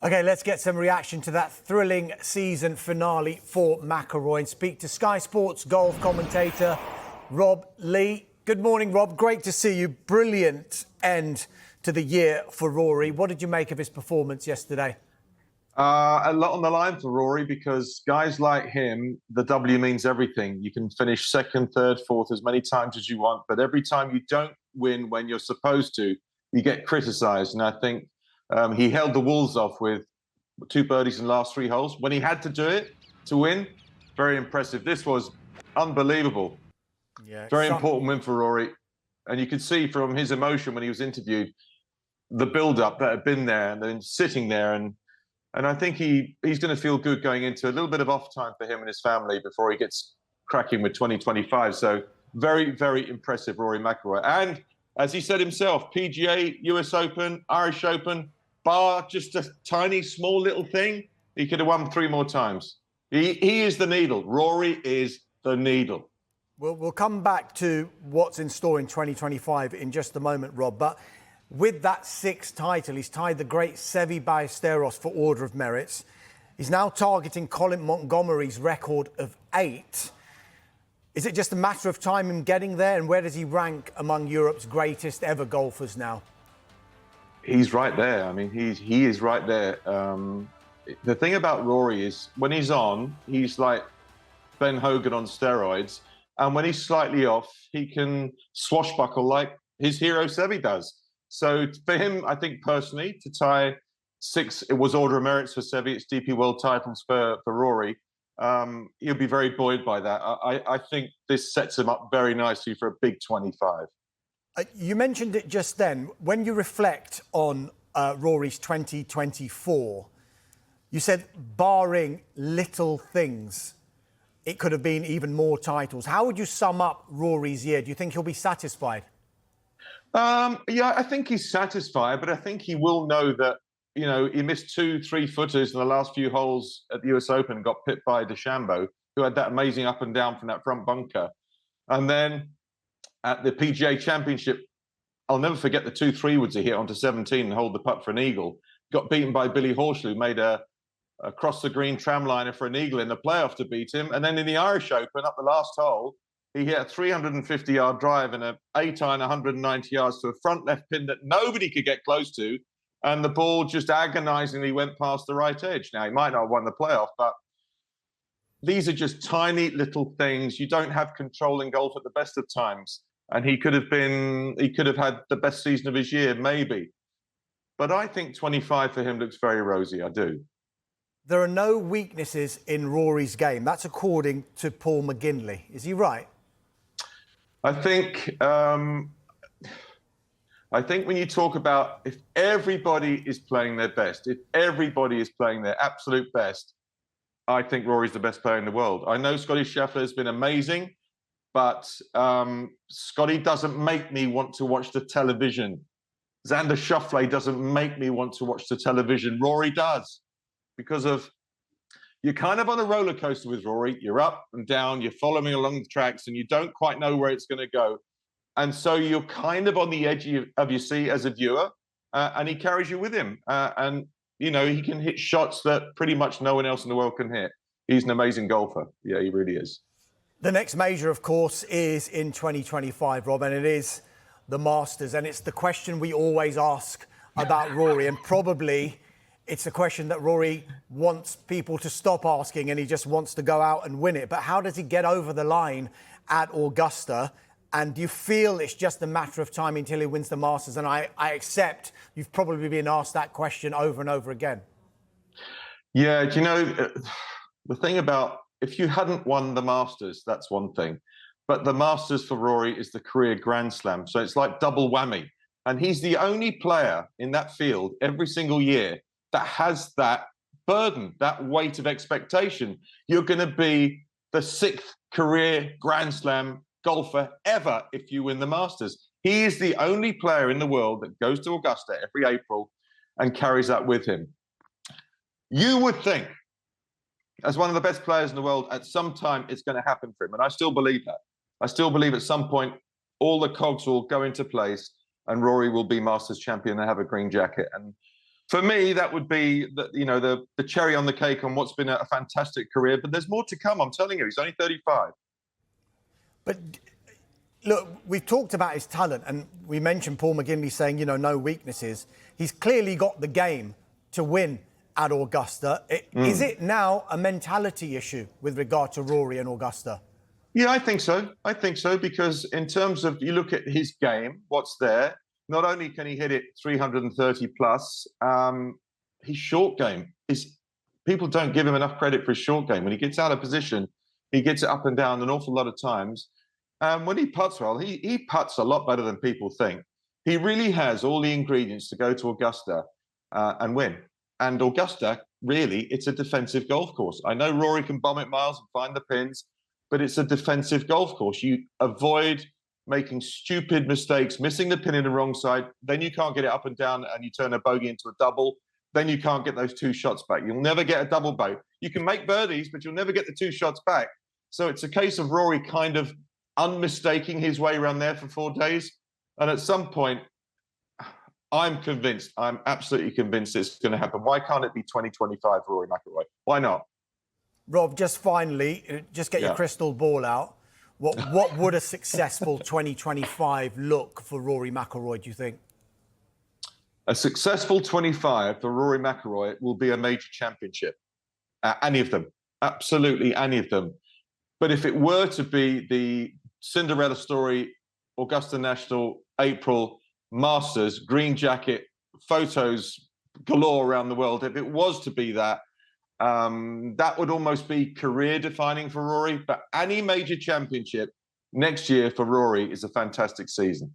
Okay, let's get some reaction to that thrilling season finale for McIlroy and speak to Sky Sports golf commentator Rob Lee. Good morning, Rob. Great to see you. Brilliant end to the year for Rory. What did you make of his performance yesterday? A lot on the line for Rory because guys like him, the W means everything. You can finish second, third, fourth as many times as you want, but every time you don't win when you're supposed to, you get criticised. And I think he held the Wolves off with 2 birdies in the last 3 holes. When he had to do it to win, very impressive. This was unbelievable. Yeah, very important win for Rory. And you could see from his emotion when he was interviewed, the build-up that had been there and then sitting there. And I think he's going to feel good going into a little bit of off time for him and his family before he gets cracking with 2025. So very, very impressive, Rory McIlroy. And as he said himself, PGA, US Open, Irish Open, bar just a tiny, small little thing, he could have won 3 more times. He is the needle. Rory is the needle. We'll come back to what's in store in 2025 in just a moment, Rob. But with that 6th title, he's tied the great Seve Ballesteros for Order of Merits. He's now targeting Colin Montgomery's record of 8. Is it just a matter of time in getting there? And where does he rank among Europe's greatest ever golfers now? He's right there. I mean, he is right there. The thing about Rory is when he's on, he's like Ben Hogan on steroids. And when he's slightly off, he can swashbuckle like his hero Seve does. So for him, I think personally, to tie 6, it was Order of Merits for Seve, it's DP World titles for Rory. He'll be very buoyed by that. I think this sets him up very nicely for a big 25. You mentioned it just then. When you reflect on Rory's 2024, you said barring little things, it could have been even more titles. How would you sum up Rory's year? Do you think he'll be satisfied? Yeah, I think he's satisfied, but I think he will know that, you know, he missed 2 3-footers in the last few holes at the US Open, got pipped by DeChambeau, who had that amazing up and down from that front bunker. And then at the PGA Championship, I'll never forget the 2 3-woods he hit onto 17 and hold the putt for an eagle. Got beaten by Billy Horschel, who made a across the green tramliner for an eagle in the playoff to beat him. And then in the Irish Open, up the last hole, he hit a 350-yard drive and an 8-iron 190 yards to a front left pin that nobody could get close to. And the ball just agonizingly went past the right edge. Now, he might not have won the playoff, but these are just tiny little things. You don't have control in golf at the best of times. And he could have had the best season of his year, maybe. But I think 25 for him looks very rosy, I do. There are no weaknesses in Rory's game. That's according to Paul McGinley. Is he right? I think when you talk about if everybody is playing their best, if everybody is playing their absolute best, I think Rory's the best player in the world. I know Scotty Scheffler has been amazing, but Scotty doesn't make me want to watch the television. Xander Schauffele doesn't make me want to watch the television. Rory does. Because of, you're kind of on a roller coaster with Rory. You're up and down, you're following along the tracks, and you don't quite know where it's going to go. And so you're kind of on the edge of your seat as a viewer, and he carries you with him. And, you know, he can hit shots that pretty much no one else in the world can hit. He's an amazing golfer. Yeah, he really is. The next major, of course, is in 2025, Rob, and it is the Masters. And it's the question we always ask about Rory, and probably it's a question that Rory wants people to stop asking and he just wants to go out and win it. But how does he get over the line at Augusta? And do you feel it's just a matter of time until he wins the Masters? And I accept you've probably been asked that question over and over again. Yeah, do you know, the thing about if you hadn't won the Masters, that's one thing. But the Masters for Rory is the career Grand Slam. So it's like double whammy. And he's the only player in that field every single year that has that burden, that weight of expectation. You're going to be the 6th career Grand Slam golfer ever if you win the Masters. He is the only player in the world that goes to Augusta every April and carries that with him. You would think, as one of the best players in the world, at some time it's going to happen for him. And I still believe that. I still believe at some point all the cogs will go into place and Rory will be Masters champion and have a green jacket. And For me, that would be the cherry on the cake on what's been a fantastic career. But there's more to come. I'm telling you, he's only 35. But look, we've talked about his talent, and we mentioned Paul McGinley saying, no weaknesses. He's clearly got the game to win at Augusta. Is it now a mentality issue with regard to Rory and Augusta? Yeah, I think so. I think so, because in terms of, you look at his game, what's there, not only can he hit it 330 plus, his short game is, people don't give him enough credit for his short game. When he gets out of position, he gets it up and down an awful lot of times. When he putts well, he putts a lot better than people think. He really has all the ingredients to go to Augusta and win. And Augusta, really, it's a defensive golf course. I know Rory can bomb it miles and find the pins, but it's a defensive golf course. You avoid making stupid mistakes, missing the pin in the wrong side, then you can't get it up and down and you turn a bogey into a double, then you can't get those 2 shots back. You'll never get a double bogey. You can make birdies, but you'll never get the 2 shots back. So it's a case of Rory kind of unmistaking his way around there for 4 days. And at some point, I'm absolutely convinced it's going to happen. Why can't it be 2025 Rory McIlroy? Why not? Rob, just finally, just get your crystal ball out. What would a successful 2025 look for Rory McIlroy, do you think? A successful 25 for Rory McIlroy will be a major championship. Any of them. Absolutely any of them. But if it were to be the Cinderella story, Augusta National, April, Masters, green jacket, photos galore around the world, if it was to be that, that would almost be career defining for Rory. But any major championship next year for Rory is a fantastic season.